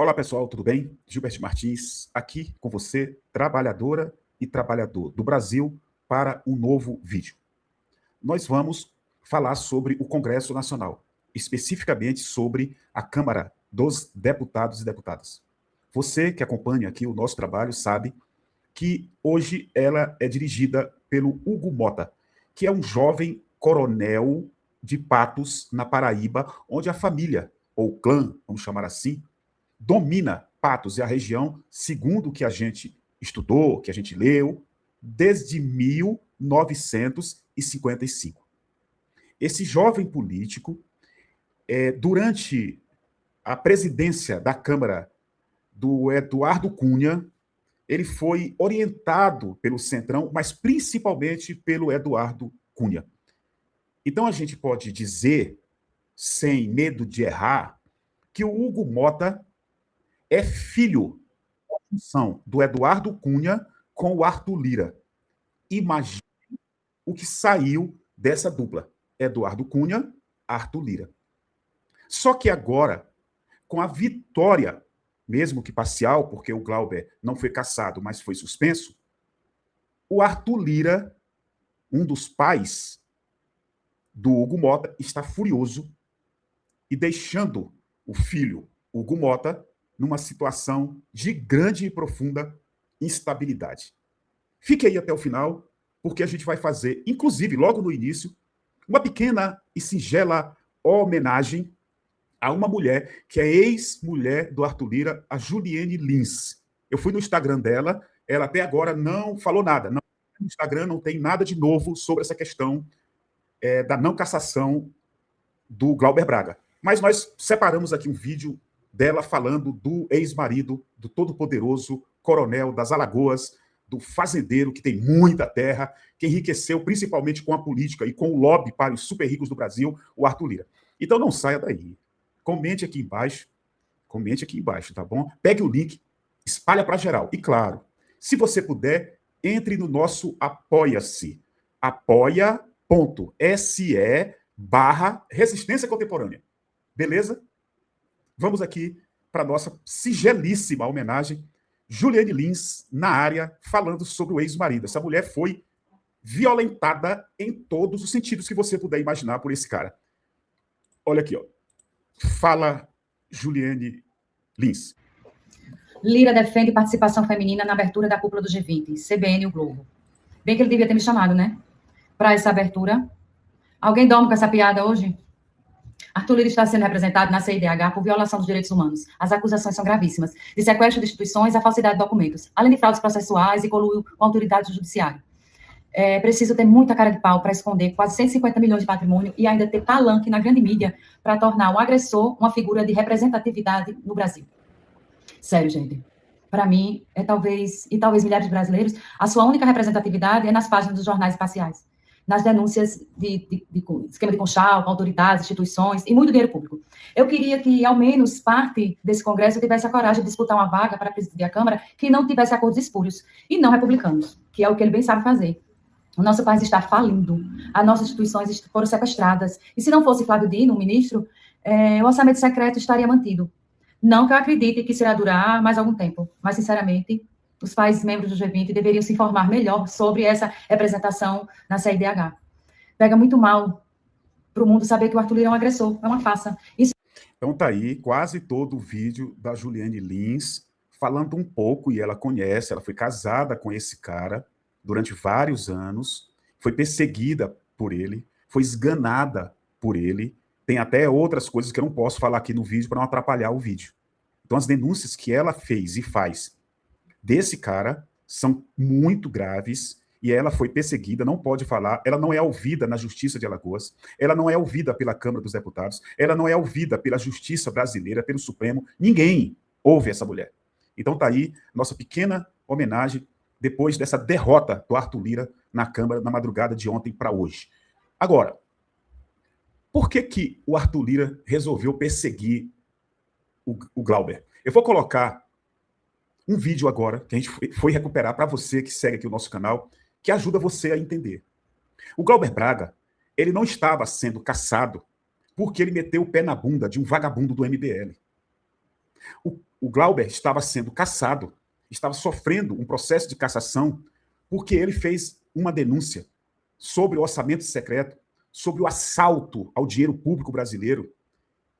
Olá, pessoal, tudo bem? Gilberto Martins, aqui com você, trabalhadora e trabalhador do Brasil, para um novo vídeo. Nós vamos falar sobre o Congresso Nacional, especificamente sobre a Câmara dos Deputados e Deputadas. Você que acompanha aqui o nosso trabalho sabe que hoje ela é dirigida pelo Hugo Mota, que é um jovem coronel de Patos, na Paraíba, onde a família, ou clã, vamos chamar assim, domina Patos e a região, segundo o que a gente estudou, que a gente leu, desde 1955. Esse jovem político, durante a presidência da Câmara do Eduardo Cunha, ele foi orientado pelo Centrão, mas principalmente pelo Eduardo Cunha. Então a gente pode dizer, sem medo de errar, que o Hugo Mota é filho da função do Eduardo Cunha com o Arthur Lira. Imagine o que saiu dessa dupla. Eduardo Cunha, Arthur Lira. Só que agora, com a vitória, mesmo que parcial, porque o Glauber não foi cassado, mas foi suspenso, o Arthur Lira, um dos pais do Hugo Mota, está furioso e deixando o filho, Hugo Mota, numa situação de grande e profunda instabilidade. Fique aí até o final, porque a gente vai fazer, inclusive, logo no início, uma pequena e singela homenagem a uma mulher que é ex-mulher do Arthur Lira, a Juliane Lins. Eu fui no Instagram dela, ela até agora não falou nada. No Instagram não tem nada de novo sobre essa questão da não cassação do Glauber Braga. Mas nós separamos aqui um vídeo dela falando do ex-marido, do todo-poderoso coronel das Alagoas, do fazendeiro que tem muita terra, que enriqueceu principalmente com a política e com o lobby para os super ricos do Brasil, o Arthur Lira. Então não saia daí. Comente aqui embaixo, tá bom? Pegue o link, espalha para geral. E claro, se você puder, entre no nosso Apoia-se. apoia.se/Resistência Contemporânea. Beleza? Vamos aqui para a nossa singelíssima homenagem. Juliane Lins, na área, falando sobre o ex-marido. Essa mulher foi violentada em todos os sentidos que você puder imaginar por esse cara. Olha aqui, ó. Fala, Juliane Lins. Lira defende participação feminina na abertura da cúpula do G20, CBN e o Globo. Bem que ele devia ter me chamado, né? Para essa abertura. Alguém dorme com essa piada hoje? Arthur Lira está sendo representado na CIDH por violação dos direitos humanos. As acusações são gravíssimas, de sequestro de instituições a falsidade de documentos, além de fraudes processuais e conluio com autoridades do judiciário. É preciso ter muita cara de pau para esconder quase 150 milhões de patrimônio e ainda ter palanque na grande mídia para tornar o agressor uma figura de representatividade no Brasil. Sério, gente. Para mim, talvez milhares de brasileiros, a sua única representatividade é nas páginas dos jornais imparciais, nas denúncias de esquema de conchal, com autoridades, instituições e muito dinheiro público. Eu queria que, ao menos, parte desse Congresso tivesse a coragem de disputar uma vaga para presidir a Câmara que não tivesse acordos espúrios, e não republicanos, que é o que ele bem sabe fazer. O nosso país está falindo, as nossas instituições foram sequestradas, e se não fosse Flávio Dino, o ministro, o orçamento secreto estaria mantido. Não que eu acredite que será durar mais algum tempo, mas, sinceramente, os países membros do G20 deveriam se informar melhor sobre essa representação na CIDH. Pega muito mal para o mundo saber que o Arthur Lira é um agressor, é uma farsa. Então tá aí quase todo o vídeo da Juliane Lins falando um pouco, e ela conhece, ela foi casada com esse cara durante vários anos, foi perseguida por ele, foi esganada por ele, tem até outras coisas que eu não posso falar aqui no vídeo para não atrapalhar o vídeo. Então as denúncias que ela fez e faz desse cara são muito graves, e ela foi perseguida, não pode falar, ela não é ouvida na Justiça de Alagoas, ela não é ouvida pela Câmara dos Deputados, ela não é ouvida pela Justiça Brasileira, pelo Supremo, ninguém ouve essa mulher. Então tá aí nossa pequena homenagem depois dessa derrota do Arthur Lira na Câmara na madrugada de ontem para hoje. Agora, por que o Arthur Lira resolveu perseguir o Glauber? Eu vou colocar um vídeo agora, que a gente foi recuperar para você que segue aqui o nosso canal, que ajuda você a entender. O Glauber Braga, ele não estava sendo caçado porque ele meteu o pé na bunda de um vagabundo do MBL. O Glauber estava sendo cassado, estava sofrendo um processo de cassação, porque ele fez uma denúncia sobre o orçamento secreto, sobre o assalto ao dinheiro público brasileiro,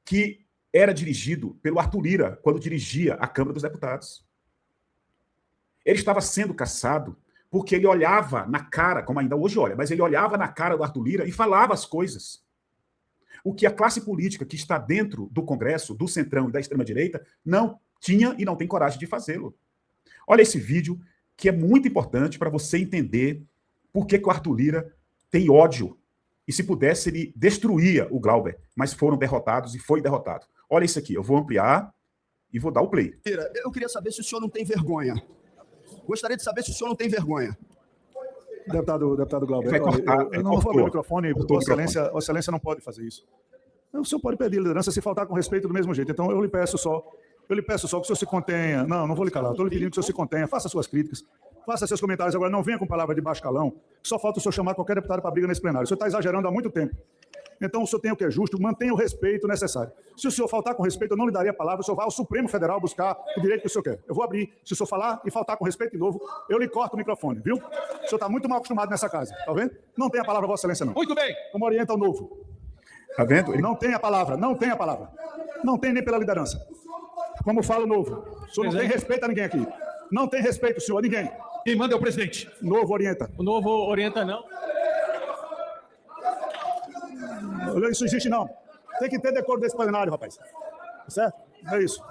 que era dirigido pelo Arthur Lira, quando dirigia a Câmara dos Deputados. Ele estava sendo cassado porque ele olhava na cara, como ainda hoje olha, mas ele olhava na cara do Arthur Lira e falava as coisas. O que a classe política que está dentro do Congresso, do Centrão e da extrema-direita, não tinha e não tem coragem de fazê-lo. Olha esse vídeo, que é muito importante para você entender por que o Arthur Lira tem ódio. E se pudesse, ele destruía o Glauber, mas foram derrotados e foi derrotado. Olha isso aqui, eu vou ampliar e vou dar o play. Eu queria saber se o senhor não tem vergonha. Gostaria de saber se o senhor não tem vergonha. Deputado Glauber, eu não vou abrir o microfone, Vossa Excelência não pode fazer isso. O senhor pode pedir liderança se faltar com respeito do mesmo jeito. Então eu lhe peço só que o senhor se contenha. Não vou lhe calar, estou lhe pedindo que o senhor se contenha, faça suas críticas, faça seus comentários. Agora não venha com palavra de baixo calão, só falta o senhor chamar qualquer deputado para briga nesse plenário. O senhor está exagerando há muito tempo. Então o senhor tem o que é justo, mantenha o respeito necessário. Se o senhor faltar com respeito, eu não lhe daria a palavra, o senhor vai ao Supremo Federal buscar o direito que o senhor quer. Eu vou abrir. Se o senhor falar e faltar com respeito de novo, eu lhe corto o microfone, viu? O senhor está muito mal acostumado nessa casa, tá vendo? Não tem a palavra, Vossa Excelência, não. Muito bem. Como orienta o novo. Tá vendo? Não tem a palavra, não tem a palavra. Não tem nem pela liderança. Como fala o novo. O senhor não tem respeito a ninguém aqui. Não tem respeito, senhor, a ninguém. Quem manda é o presidente. Novo orienta. O novo orienta, não. Isso existe, não. Tem que ter decoro desse plenário, rapaz. Certo? É isso.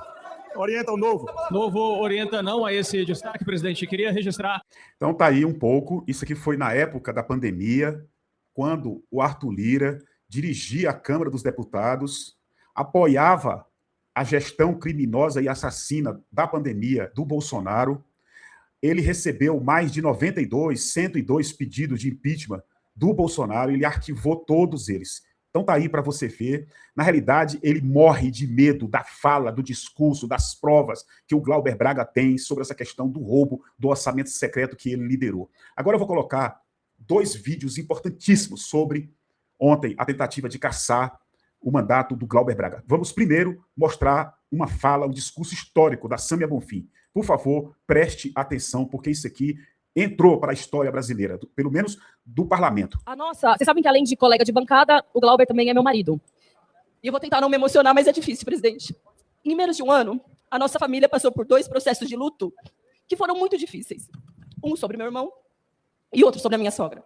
Orienta o novo. Novo orienta não a esse destaque, presidente. Queria registrar. Então tá aí um pouco. Isso aqui foi na época da pandemia, quando o Arthur Lira dirigia a Câmara dos Deputados, apoiava a gestão criminosa e assassina da pandemia do Bolsonaro. Ele recebeu mais de 102 pedidos de impeachment do Bolsonaro, ele arquivou todos eles. Então tá aí para você ver. Na realidade, ele morre de medo da fala, do discurso, das provas que o Glauber Braga tem sobre essa questão do roubo do orçamento secreto que ele liderou. Agora eu vou colocar 2 vídeos importantíssimos sobre ontem a tentativa de cassar o mandato do Glauber Braga. Vamos primeiro mostrar uma fala, um discurso histórico da Sâmia Bonfim. Por favor, preste atenção, porque isso aqui entrou para a história brasileira, pelo menos do parlamento. Vocês sabem que além de colega de bancada, o Glauber também é meu marido. E eu vou tentar não me emocionar, mas é difícil, presidente. Em menos de um ano, a nossa família passou por 2 processos de luto que foram muito difíceis. Um sobre meu irmão e outro sobre a minha sogra.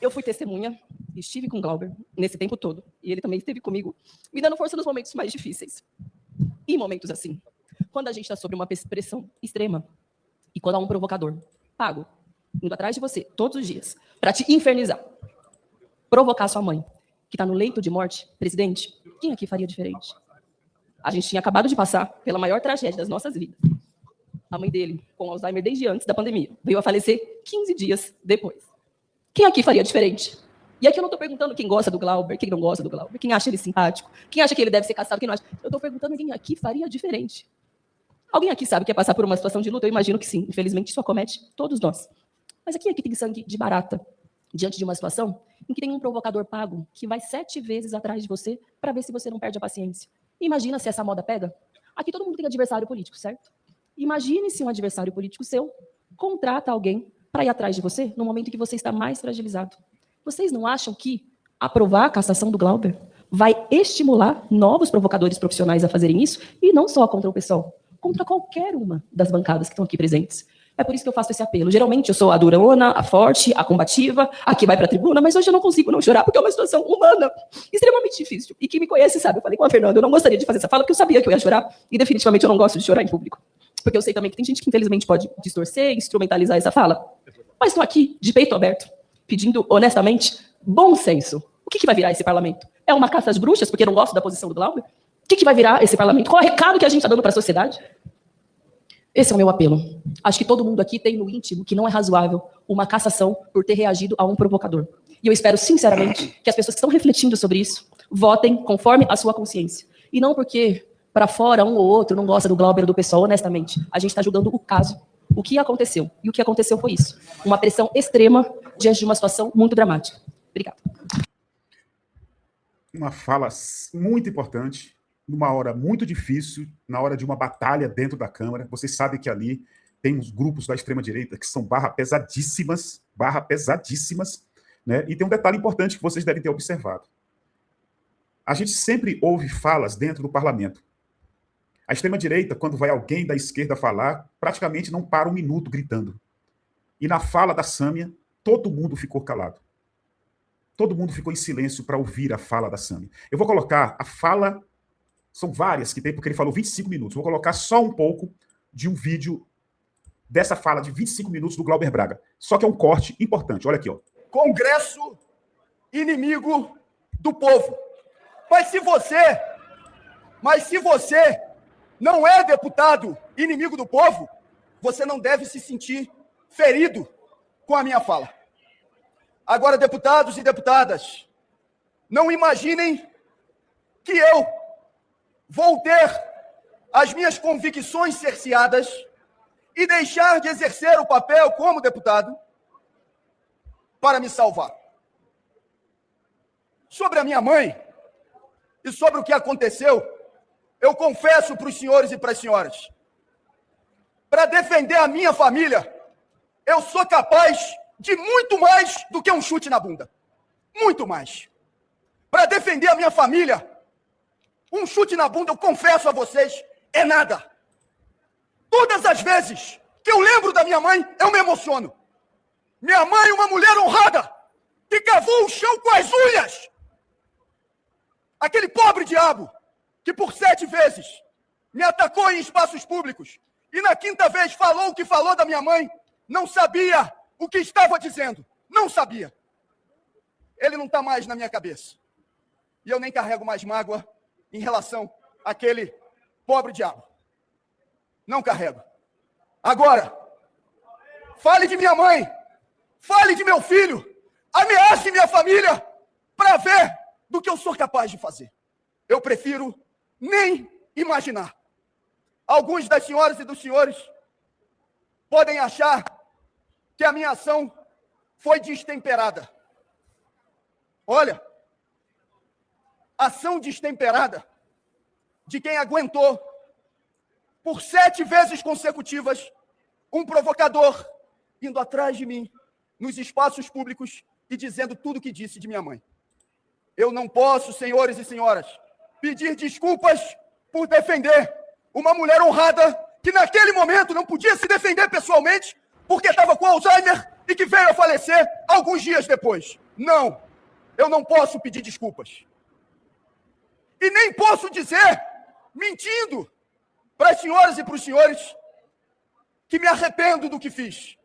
Eu fui testemunha, estive com o Glauber nesse tempo todo, e ele também esteve comigo, me dando força nos momentos mais difíceis. E momentos assim, quando a gente está sob uma pressão extrema, e quando há um provocador pago, indo atrás de você todos os dias, para te infernizar, provocar sua mãe, que está no leito de morte, presidente, quem aqui faria diferente? A gente tinha acabado de passar pela maior tragédia das nossas vidas. A mãe dele, com Alzheimer desde antes da pandemia, veio a falecer 15 dias depois. Quem aqui faria diferente? E aqui eu não estou perguntando quem gosta do Glauber, quem não gosta do Glauber, quem acha ele simpático, quem acha que ele deve ser caçado, quem não acha. Eu estou perguntando quem aqui faria diferente. Alguém aqui sabe o que é passar por uma situação de luta? Eu imagino que sim. Infelizmente, isso acomete todos nós. Mas aqui tem sangue de barata diante de uma situação em que tem um provocador pago que vai 7 vezes atrás de você para ver se você não perde a paciência. Imagina se essa moda pega. Aqui todo mundo tem adversário político, certo? Imagine se um adversário político seu contrata alguém para ir atrás de você no momento em que você está mais fragilizado. Vocês não acham que aprovar a cassação do Glauber vai estimular novos provocadores profissionais a fazerem isso? E não só contra o pessoal, contra qualquer uma das bancadas que estão aqui presentes. É por isso que eu faço esse apelo. Geralmente eu sou a durona, a forte, a combativa, a que vai para a tribuna, mas hoje eu não consigo não chorar, porque é uma situação humana extremamente difícil. E quem me conhece sabe, eu falei com a Fernanda, eu não gostaria de fazer essa fala, porque eu sabia que eu ia chorar, e definitivamente eu não gosto de chorar em público. Porque eu sei também que tem gente que infelizmente pode distorcer, instrumentalizar essa fala. Mas estou aqui, de peito aberto, pedindo honestamente bom senso. O que vai virar esse parlamento? É uma caça às bruxas, porque eu não gosto da posição do Glauber? O que vai virar esse parlamento? Qual é o recado que a gente está dando para a sociedade? Esse é o meu apelo. Acho que todo mundo aqui tem no íntimo que não é razoável uma cassação por ter reagido a um provocador. E eu espero, sinceramente, que as pessoas que estão refletindo sobre isso votem conforme a sua consciência. E não porque, para fora, um ou outro não gosta do Glauber ou do pessoal, honestamente. A gente está julgando o caso, o que aconteceu. E o que aconteceu foi isso. Uma pressão extrema diante de uma situação muito dramática. Obrigada. Uma fala muito importante numa hora muito difícil, na hora de uma batalha dentro da Câmara. Vocês sabem que ali tem uns grupos da extrema-direita que são barra pesadíssimas, né? E tem um detalhe importante que vocês devem ter observado. A gente sempre ouve falas dentro do parlamento. A extrema-direita, quando vai alguém da esquerda falar, praticamente não para um minuto gritando. E na fala da Sâmia, todo mundo ficou calado. Todo mundo ficou em silêncio para ouvir a fala da Sâmia. Eu vou colocar a fala, são várias que tem, porque ele falou 25 minutos. Vou colocar só um pouco de um vídeo dessa fala de 25 minutos do Glauber Braga. Só que é um corte importante. Olha aqui, ó. Congresso inimigo do povo. Mas se você não é deputado inimigo do povo, você não deve se sentir ferido com a minha fala. Agora, deputados e deputadas, não imaginem que eu vou ter as minhas convicções cerceadas e deixar de exercer o papel como deputado para me salvar. Sobre a minha mãe e sobre o que aconteceu, eu confesso para os senhores e para as senhoras, para defender a minha família, eu sou capaz de muito mais do que um chute na bunda. Muito mais. Para defender a minha família, um chute na bunda, eu confesso a vocês, é nada. Todas as vezes que eu lembro da minha mãe, eu me emociono. Minha mãe, uma mulher honrada, que cavou o chão com as unhas. Aquele pobre diabo que por 7 vezes me atacou em espaços públicos e na 5ª vez falou o que falou da minha mãe, não sabia o que estava dizendo. Não sabia. Ele não está mais na minha cabeça. E eu nem carrego mais mágoa em relação àquele pobre diabo. Não carrego. Agora, fale de minha mãe, fale de meu filho, ameace minha família para ver do que eu sou capaz de fazer. Eu prefiro nem imaginar. Alguns das senhoras e dos senhores podem achar que a minha ação foi destemperada. Olha, ação destemperada de quem aguentou por 7 vezes consecutivas um provocador indo atrás de mim nos espaços públicos e dizendo tudo o que disse de minha mãe. Eu não posso, senhores e senhoras, pedir desculpas por defender uma mulher honrada que naquele momento não podia se defender pessoalmente porque estava com Alzheimer e que veio a falecer alguns dias depois. Não, eu não posso pedir desculpas. E nem posso dizer, mentindo, para as senhoras e para os senhores, que me arrependo do que fiz.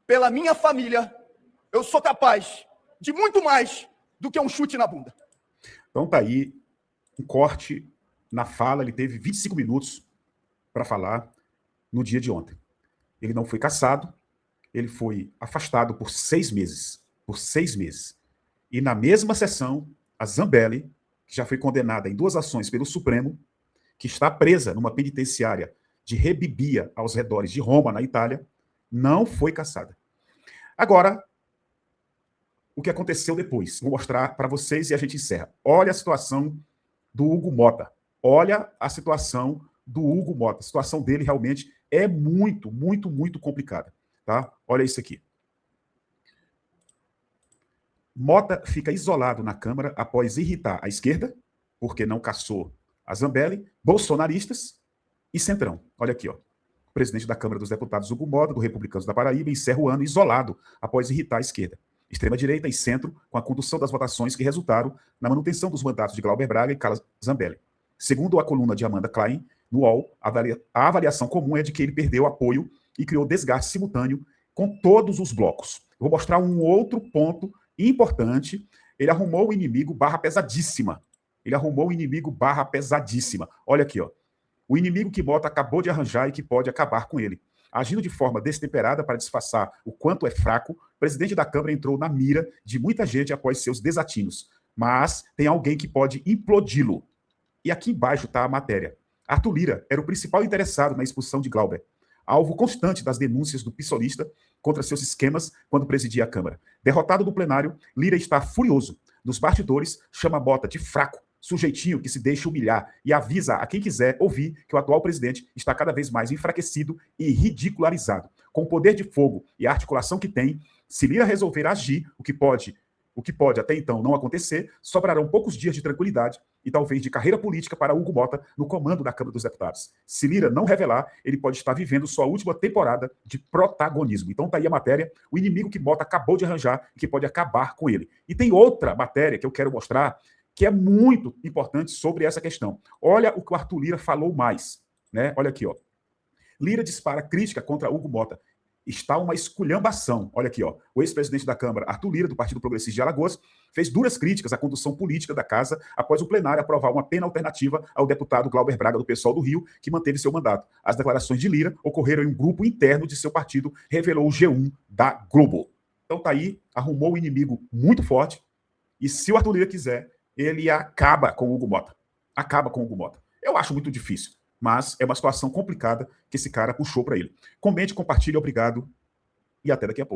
Pela minha família, eu sou capaz de muito mais do que um chute na bunda. Então tá aí um corte na fala. Ele teve 25 minutos para falar no dia de ontem. Ele não foi cassado, ele foi afastado por 6 meses. Por 6 meses. E na mesma sessão, a Zambelli, que já foi condenada em 2 ações pelo Supremo, que está presa numa penitenciária de Rebibbia, aos redores de Roma, na Itália, não foi cassada. Agora, o que aconteceu depois? Vou mostrar para vocês e a gente encerra. Olha a situação do Hugo Mota. Olha a situação do Hugo Mota. A situação dele realmente é muito, muito, muito complicada. Tá? Olha isso aqui. Mota fica isolado na Câmara após irritar a esquerda, porque não cassou a Zambelli, bolsonaristas e Centrão. Olha aqui, ó. O presidente da Câmara dos Deputados, Hugo Mota, do Republicanos da Paraíba, encerra o ano isolado após irritar a esquerda, extrema-direita e centro, com a condução das votações que resultaram na manutenção dos mandatos de Glauber Braga e Carla Zambelli. Segundo a coluna de Amanda Klein, no UOL, a avaliação comum é de que ele perdeu apoio e criou desgaste simultâneo com todos os blocos. Eu vou mostrar um outro ponto importante. Ele arrumou o inimigo barra pesadíssima. Ele arrumou o inimigo barra pesadíssima. Olha aqui, ó. O inimigo que Mota acabou de arranjar e que pode acabar com ele. Agindo de forma destemperada para disfarçar o quanto é fraco, o presidente da Câmara entrou na mira de muita gente após seus desatinos. Mas tem alguém que pode implodi-lo. E aqui embaixo está a matéria. Arthur Lira era o principal interessado na expulsão de Glauber, alvo constante das denúncias do pissolista contra seus esquemas quando presidia a Câmara. Derrotado do plenário, Lira está furioso. Nos bastidores, chama Mota de fraco sujeitinho que se deixa humilhar e avisa a quem quiser ouvir que o atual presidente está cada vez mais enfraquecido e ridicularizado. Com o poder de fogo e a articulação que tem, se Lira resolver agir, o que pode até então não acontecer, sobrarão poucos dias de tranquilidade e talvez de carreira política para Hugo Mota no comando da Câmara dos Deputados. Se Lira não revelar, ele pode estar vivendo sua última temporada de protagonismo. Então tá aí a matéria, o inimigo que Mota acabou de arranjar e que pode acabar com ele. E tem outra matéria que eu quero mostrar, que é muito importante sobre essa questão. Olha o que o Arthur Lira falou mais, né? Olha aqui, ó. Lira dispara crítica contra Hugo Mota. Está uma esculhambação. Olha aqui, ó. O ex-presidente da Câmara, Arthur Lira, do Partido Progressista de Alagoas, fez duras críticas à condução política da casa após o plenário aprovar uma pena alternativa ao deputado Glauber Braga, do PSOL do Rio, que manteve seu mandato. As declarações de Lira ocorreram em um grupo interno de seu partido, revelou o G1 da Globo. Então tá aí, arrumou um inimigo muito forte, e se o Arthur Lira quiser, ele acaba com o Hugo Mota. Acaba com o Hugo Mota. Eu acho muito difícil, mas é uma situação complicada que esse cara puxou para ele. Comente, compartilhe, obrigado e até daqui a pouco.